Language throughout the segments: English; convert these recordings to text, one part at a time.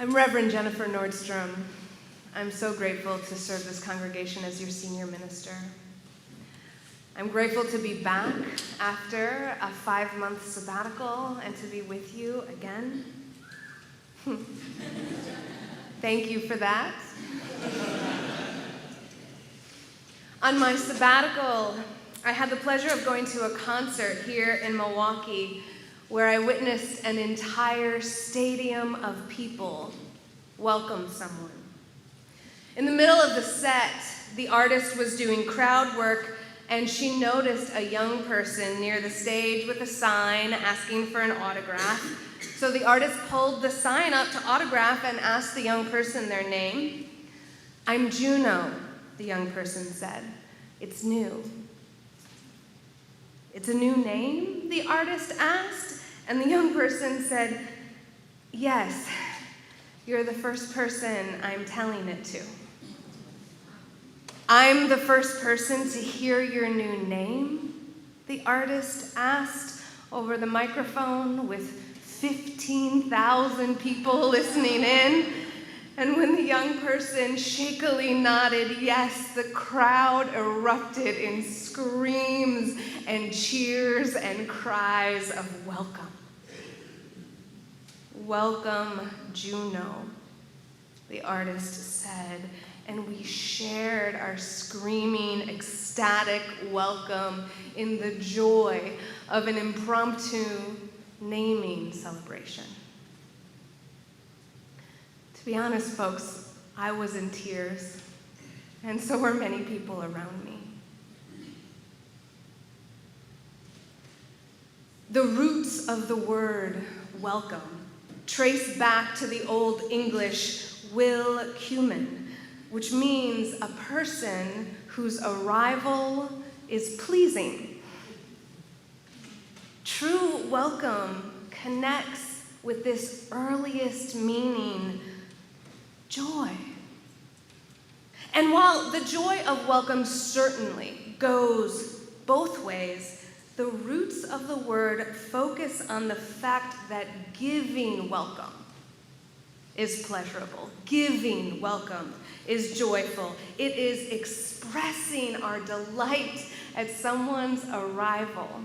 I'm Reverend Jennifer Nordstrom. I'm so grateful to serve this congregation as your senior minister. I'm grateful to be back after a 5-month sabbatical and to be with you again. Thank you for that. On my sabbatical, I had the pleasure of going to a concert here in Milwaukee where I witnessed an entire stadium of people welcome someone. In the middle of the set, the artist was doing crowd work, and she noticed a young person near the stage with a sign asking for an autograph. So the artist pulled the sign up to autograph and asked the young person their name. "I'm Juno," the young person said. "It's new." "It's a new name?" the artist asked. And the young person said, "Yes, you're the first person I'm telling it to." "I'm the first person to hear your new name?" the artist asked over the microphone with 15,000 people listening in. And when the young person shakily nodded yes, the crowd erupted in screams and cheers and cries of welcome. "Welcome, Juno," the artist said, and we shared our screaming, ecstatic welcome in the joy of an impromptu naming celebration. To be honest, folks, I was in tears, and so were many people around me. The roots of the word welcome trace back to the Old English will cumen, which means a person whose arrival is pleasing. True welcome connects with this earliest meaning, joy. And while the joy of welcome certainly goes both ways, the roots of the word focus on the fact that giving welcome is pleasurable. Giving welcome is joyful. It is expressing our delight at someone's arrival.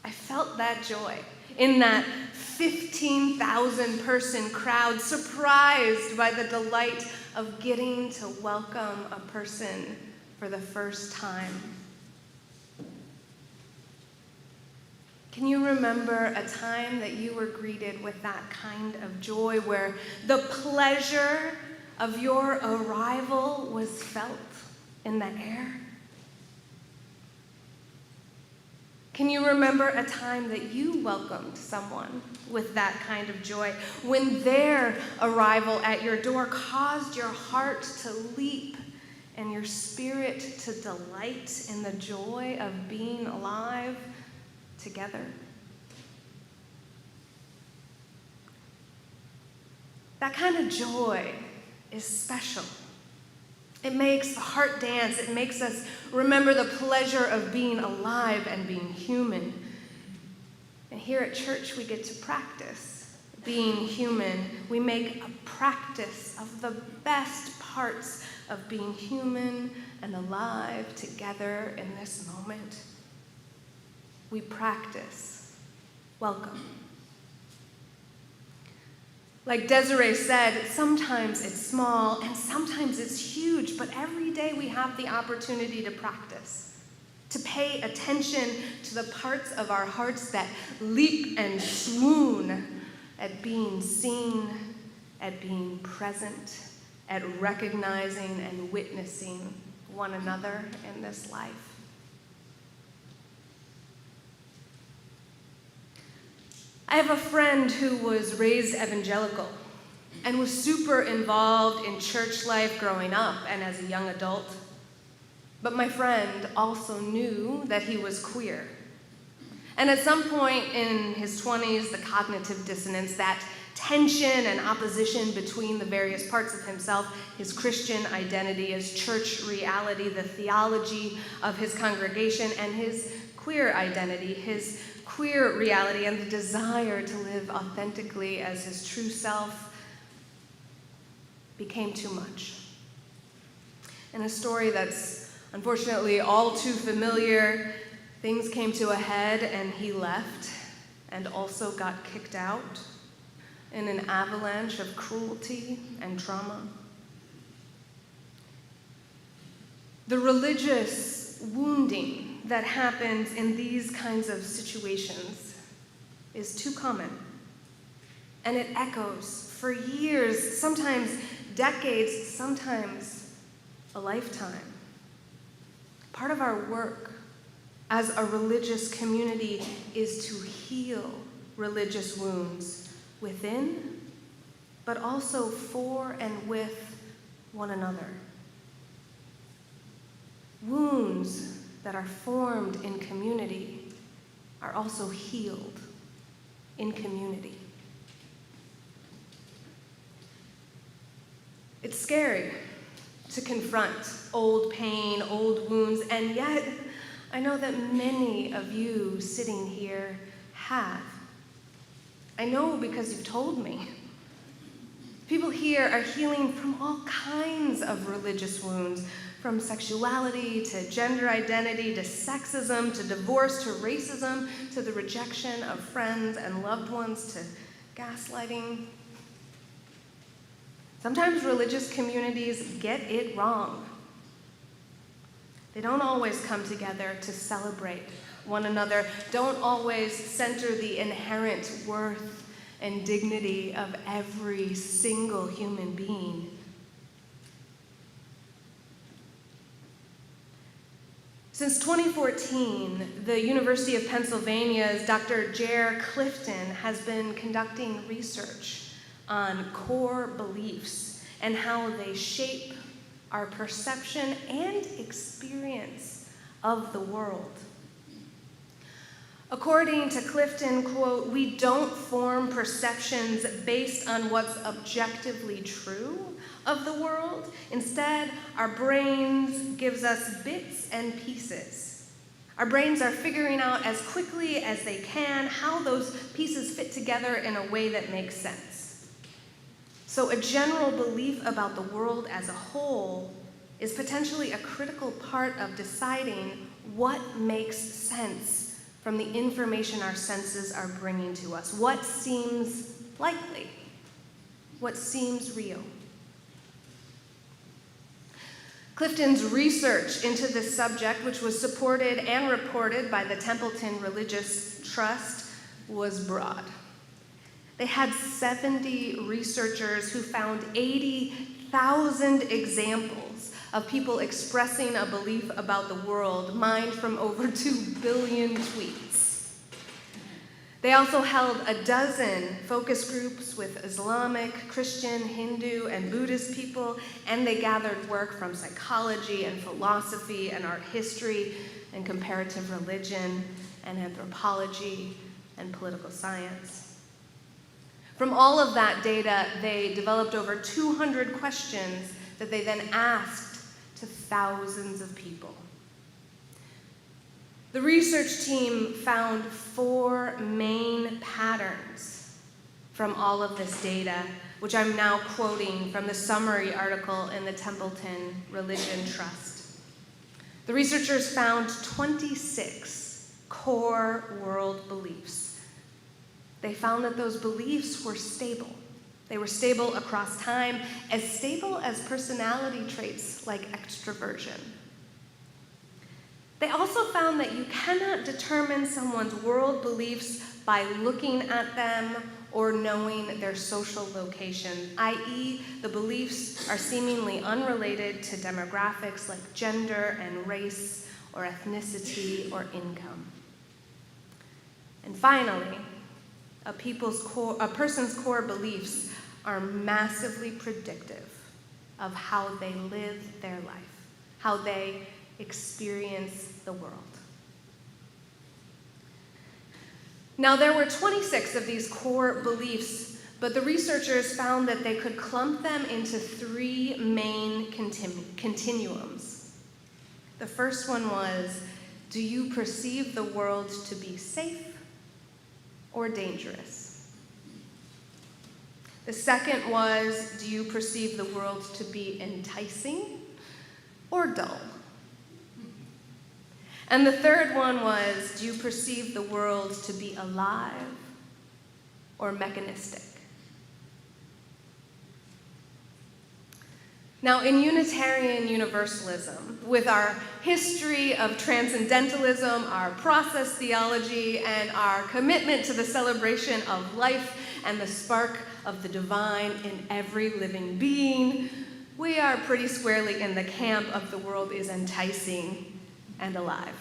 I felt that joy in that 15,000 person crowd, surprised by the delight of getting to welcome a person for the first time. Can you remember a time that you were greeted with that kind of joy where the pleasure of your arrival was felt in the air? Can you remember a time that you welcomed someone with that kind of joy, when their arrival at your door caused your heart to leap and your spirit to delight in the joy of being alive together? That kind of joy is special. It makes the heart dance. It makes us remember the pleasure of being alive and being human. And here at church, we get to practice being human. We make a practice of the best parts of being human and alive together in this moment. We practice welcome. Like Desiree said, sometimes it's small and sometimes it's huge, but every day we have the opportunity to practice, to pay attention to the parts of our hearts that leap and swoon at being seen, at being present, at recognizing and witnessing one another in this life. I have a friend who was raised evangelical and was super involved in church life growing up and as a young adult. But my friend also knew that he was queer. And at some point in his 20s, the cognitive dissonance, that tension and opposition between the various parts of himself, his Christian identity, his church reality, the theology of his congregation, and his queer identity, his queer reality and the desire to live authentically as his true self became too much. In a story that's unfortunately all too familiar, things came to a head and he left and also got kicked out in an avalanche of cruelty and trauma. The religious wounding that happens in these kinds of situations is too common, and it echoes for years, sometimes decades, sometimes a lifetime. Part of our work as a religious community is to heal religious wounds within, but also for and with one another. Wounds that are formed in community are also healed in community. It's scary to confront old pain, old wounds, and yet I know that many of you sitting here have. I know because you've told me. People here are healing from all kinds of religious wounds, from sexuality to gender identity to sexism to divorce to racism to the rejection of friends and loved ones to gaslighting. Sometimes religious communities get it wrong. They don't always come together to celebrate one another, don't always center the inherent worth and dignity of every single human being. Since 2014, the University of Pennsylvania's Dr. Jer Clifton has been conducting research on core beliefs and how they shape our perception and experience of the world. According to Clifton, quote, "We don't form perceptions based on what's objectively true of the world. Instead, our brains gives us bits and pieces. Our brains are figuring out as quickly as they can how those pieces fit together in a way that makes sense. So a general belief about the world as a whole is potentially a critical part of deciding what makes sense from the information our senses are bringing to us. What seems likely? What seems real?" Clifton's research into this subject, which was supported and reported by the Templeton Religious Trust, was broad. They had 70 researchers who found 80,000 examples of people expressing a belief about the world, mined from over 2 billion tweets. They also held a dozen focus groups with Islamic, Christian, Hindu, and Buddhist people, and they gathered work from psychology and philosophy and art history and comparative religion and anthropology and political science. From all of that data, they developed over 200 questions that they then asked to thousands of people. The research team found 4 main patterns from all of this data, which I'm now quoting from the summary article in the Templeton Religion Trust. The researchers found 26 core world beliefs. They found that those beliefs were stable. They were stable across time, as stable as personality traits like extroversion. They also found that you cannot determine someone's world beliefs by looking at them or knowing their social location, i.e., the beliefs are seemingly unrelated to demographics like gender and race or ethnicity or income. And finally, a person's core beliefs are massively predictive of how they live their life, how they experience the world. Now, there were 26 of these core beliefs, but the researchers found that they could clump them into 3 main continuums. The first one was, do you perceive the world to be safe or dangerous? The second was, do you perceive the world to be enticing or dull? And the third one was, do you perceive the world to be alive or mechanistic? Now, in Unitarian Universalism, with our history of transcendentalism, our process theology, and our commitment to the celebration of life and the spark of the divine in every living being, we are pretty squarely in the camp of the world is enticing and alive.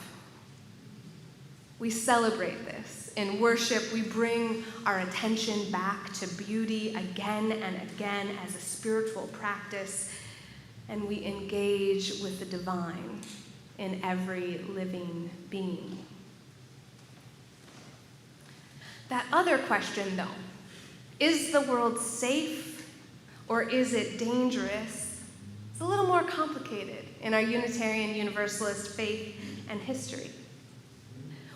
We celebrate this. In worship, we bring our attention back to beauty again and again as a spiritual practice, and we engage with the divine in every living being. That other question, though, is the world safe or is it dangerous? It's a little more complicated in our Unitarian Universalist faith and history.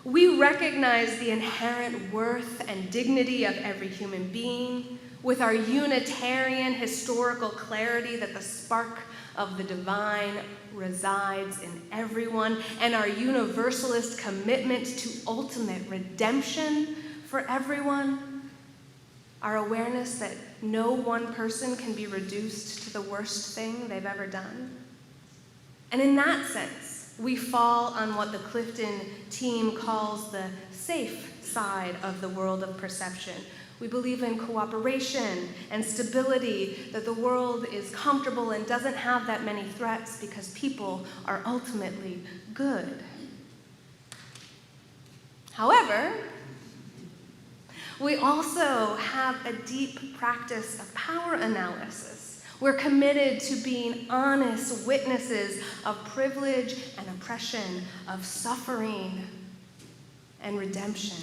We recognize the inherent worth and dignity of every human being with our Unitarian historical clarity that the spark of the divine resides in everyone, and our Universalist commitment to ultimate redemption for everyone, our awareness that no one person can be reduced to the worst thing they've ever done. And in that sense, we fall on what the Clifton team calls the safe side of the world of perception. We believe in cooperation and stability, that the world is comfortable and doesn't have that many threats because people are ultimately good. However, we also have a deep practice of power analysis. We're committed to being honest witnesses of privilege and oppression, of suffering and redemption.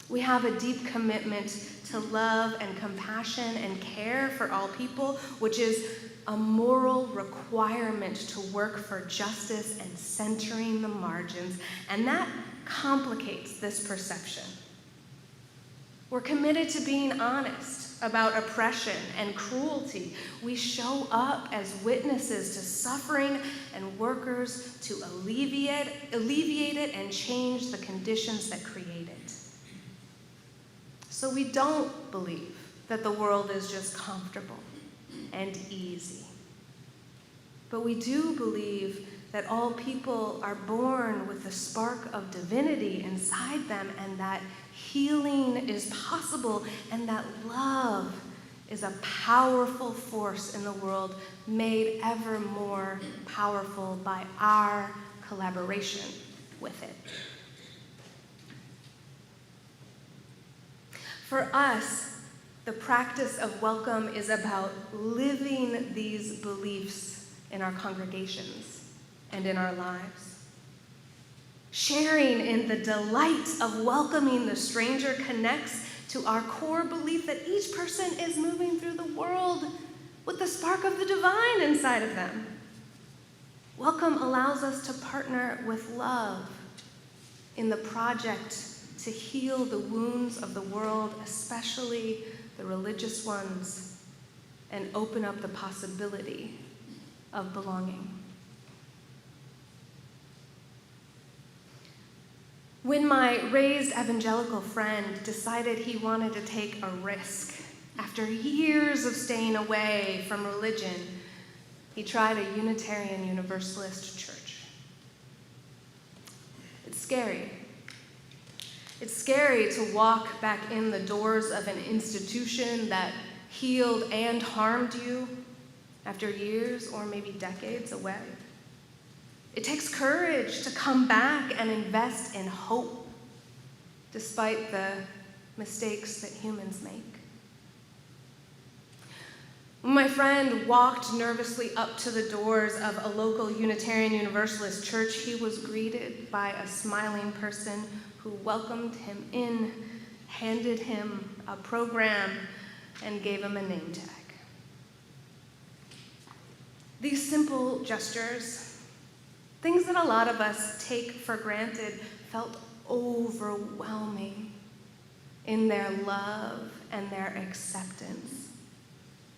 We have a deep commitment to love and compassion and care for all people, which is a moral requirement to work for justice and centering the margins, and that complicates this perception. We're committed to being honest about oppression and cruelty. We show up as witnesses to suffering and workers to alleviate it and change the conditions that create it. So we don't believe that the world is just comfortable and easy. But we do believe that all people are born with the spark of divinity inside them, and that healing is possible, and that love is a powerful force in the world, made ever more powerful by our collaboration with it. For us, the practice of welcome is about living these beliefs in our congregations and in our lives. Sharing in the delight of welcoming the stranger connects to our core belief that each person is moving through the world with the spark of the divine inside of them. Welcome allows us to partner with love in the project to heal the wounds of the world, especially the religious ones, and open up the possibility of belonging. When my raised evangelical friend decided he wanted to take a risk after years of staying away from religion, he tried a Unitarian Universalist church. It's scary. It's scary to walk back in the doors of an institution that healed and harmed you after years or maybe decades away. It takes courage to come back and invest in hope, despite the mistakes that humans make. When my friend walked nervously up to the doors of a local Unitarian Universalist church, he was greeted by a smiling person who welcomed him in, handed him a program, and gave him a name tag. These simple gestures, things that a lot of us take for granted, felt overwhelming in their love and their acceptance.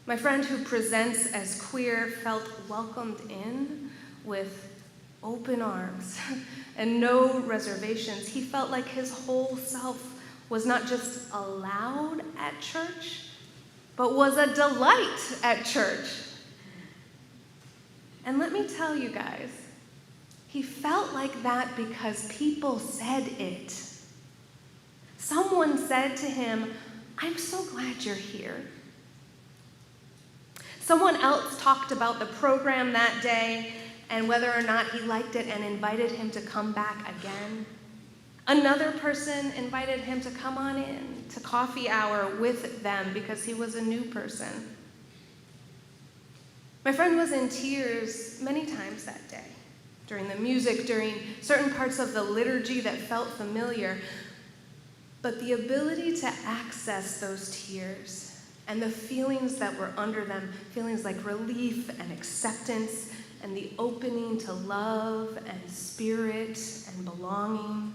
My friend who presents as queer felt welcomed in with open arms and no reservations. He felt like his whole self was not just allowed at church, but was a delight at church. And let me tell you guys, he felt like that because people said it. Someone said to him, "I'm so glad you're here." Someone else talked about the program that day and whether or not he liked it and invited him to come back again. Another person invited him to come on in to coffee hour with them because he was a new person. My friend was in tears many times that day, during the music, during certain parts of the liturgy that felt familiar. But the ability to access those tears and the feelings that were under them, feelings like relief and acceptance and the opening to love and spirit and belonging,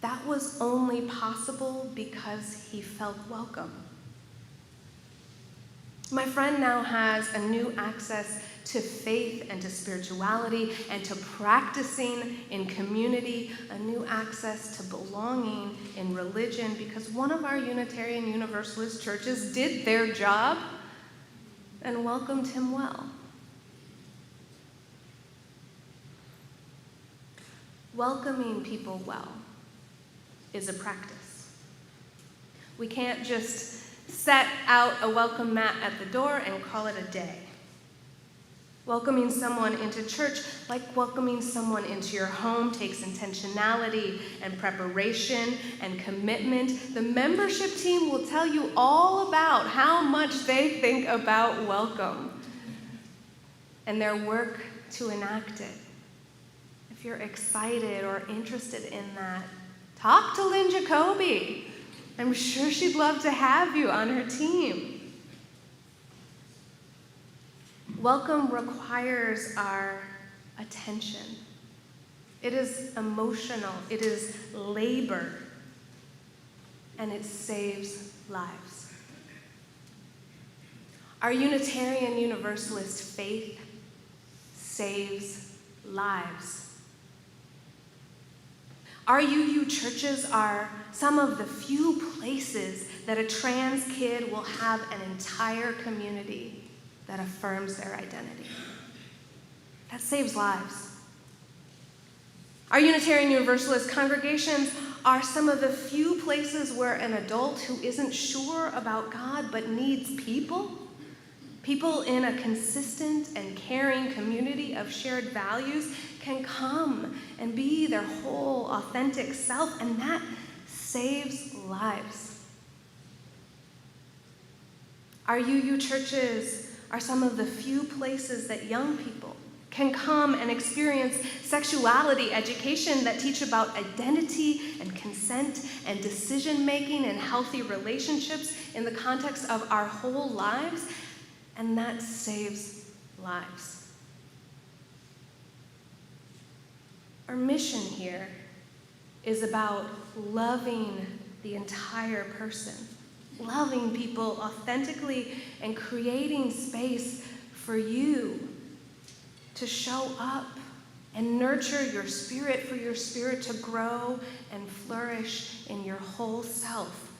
that was only possible because he felt welcome. My friend now has a new access to faith and to spirituality and to practicing in community, a new access to belonging in religion, because one of our Unitarian Universalist churches did their job and welcomed him well. Welcoming people well is a practice. We can't just set out a welcome mat at the door and call it a day. Welcoming someone into church, like welcoming someone into your home, takes intentionality and preparation and commitment. The membership team will tell you all about how much they think about welcome and their work to enact it. If you're excited or interested in that, talk to Lynn Jacoby. I'm sure she'd love to have you on her team. Welcome requires our attention. It is emotional, it is labor, and it saves lives. Our Unitarian Universalist faith saves lives. Our UU churches are some of the few places that a trans kid will have an entire community that affirms their identity. That saves lives. Our Unitarian Universalist congregations are some of the few places where an adult who isn't sure about God but needs people in a consistent and caring community of shared values, can come and be their whole authentic self, and that saves lives. Our UU churches are some of the few places that young people can come and experience sexuality education that teach about identity and consent and decision-making and healthy relationships in the context of our whole lives, and that saves lives. Our mission here is about loving the entire person, loving people authentically, and creating space for you to show up and nurture your spirit, for your spirit to grow and flourish in your whole self.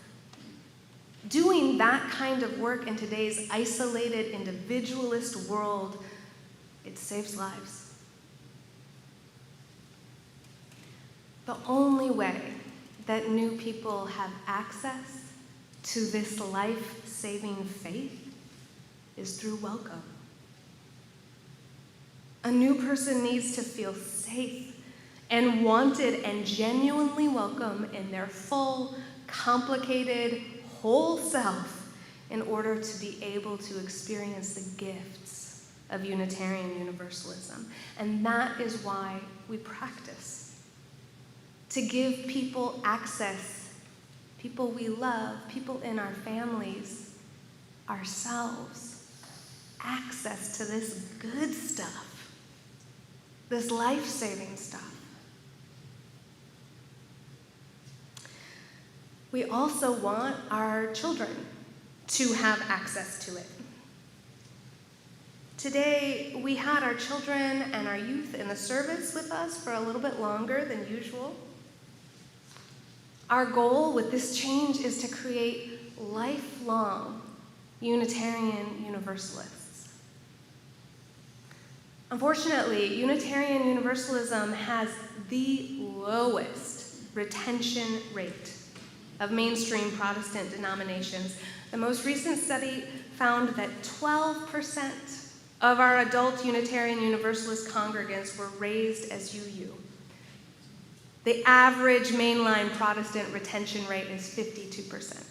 Doing that kind of work in today's isolated, individualist world, it saves lives. The only way that new people have access to this life-saving faith is through welcome. A new person needs to feel safe and wanted and genuinely welcome in their full, complicated, whole self in order to be able to experience the gifts of Unitarian Universalism. And that is why we practice. To give people access, people we love, people in our families, ourselves, access to this good stuff, this life-saving stuff. we also want our children to have access to it. Today, we had our children and our youth in the service with us for a little bit longer than usual. Our goal with this change is to create lifelong Unitarian Universalists. Unfortunately, Unitarian Universalism has the lowest retention rate of mainstream Protestant denominations. The most recent study found that 12% of our adult Unitarian Universalist congregants were raised as UU. The average mainline Protestant retention rate is 52%.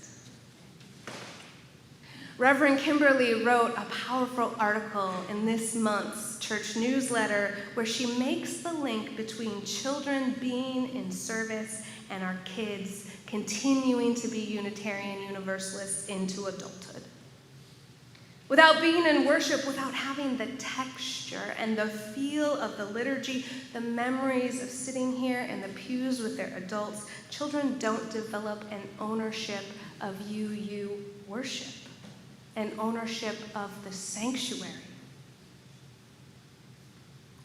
Reverend Kimberly wrote a powerful article in this month's church newsletter where she makes the link between children being in service and our kids continuing to be Unitarian Universalists into adulthood. Without being in worship, without having the texture and the feel of the liturgy, the memories of sitting here in the pews with their adults, children don't develop an ownership of UU worship, an ownership of the sanctuary.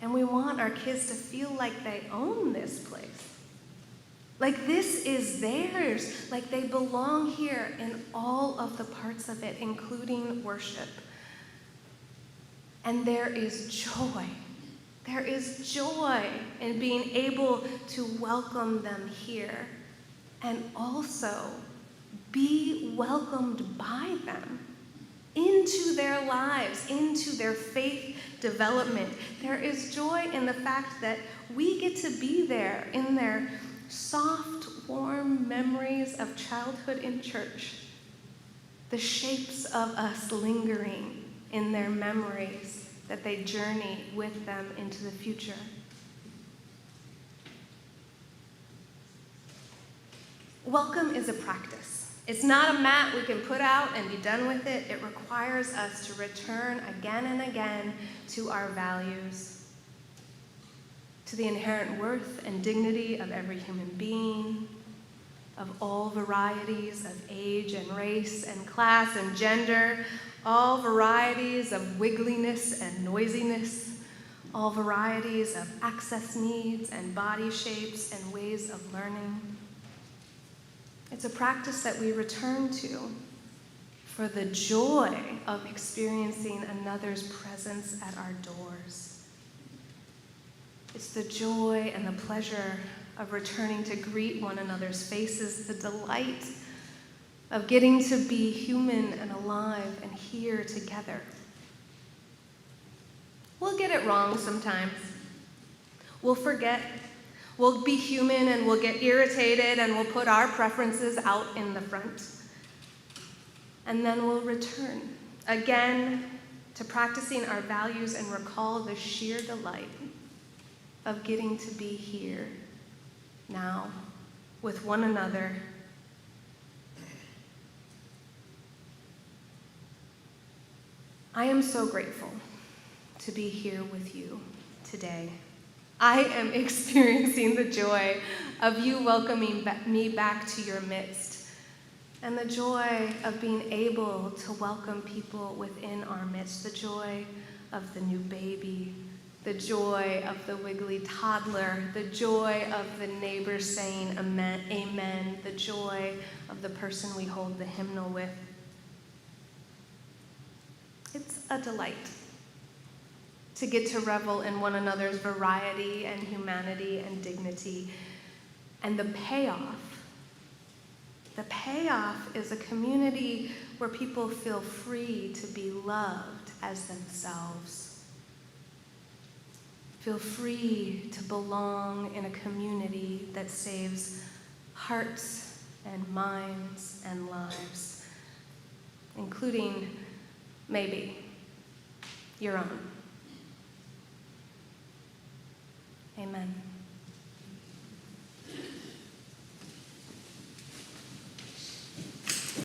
And we want our kids to feel like they own this place. Like this is theirs, like they belong here in all of the parts of it, including worship. And there is joy. There is joy in being able to welcome them here and also be welcomed by them into their lives, into their faith development. There is joy in the fact that we get to be there in their soft, warm memories of childhood in church, the shapes of us lingering in their memories that they journey with them into the future. Welcome is a practice. It's not a mat we can put out and be done with it. It requires us to return again and again to our values, to the inherent worth and dignity of every human being, of all varieties of age and race and class and gender, all varieties of wiggliness and noisiness, all varieties of access needs and body shapes and ways of learning. It's a practice that we return to for the joy of experiencing another's presence at our doors. It's the joy and the pleasure of returning to greet one another's faces, the delight of getting to be human and alive and here together. We'll get it wrong sometimes. We'll forget. We'll be human and we'll get irritated and we'll put our preferences out in the front. And then we'll return again to practicing our values and recall the sheer delight of getting to be here now with one another. I am so grateful to be here with you today. I am experiencing the joy of you welcoming me back to your midst, and the joy of being able to welcome people within our midst, the joy of the new baby, the joy of the wiggly toddler, the joy of the neighbor saying amen, amen, the joy of the person we hold the hymnal with. It's a delight to get to revel in one another's variety and humanity and dignity. And the payoff is a community where people feel free to be loved as themselves. Feel free to belong in a community that saves hearts and minds and lives, including maybe your own. Amen.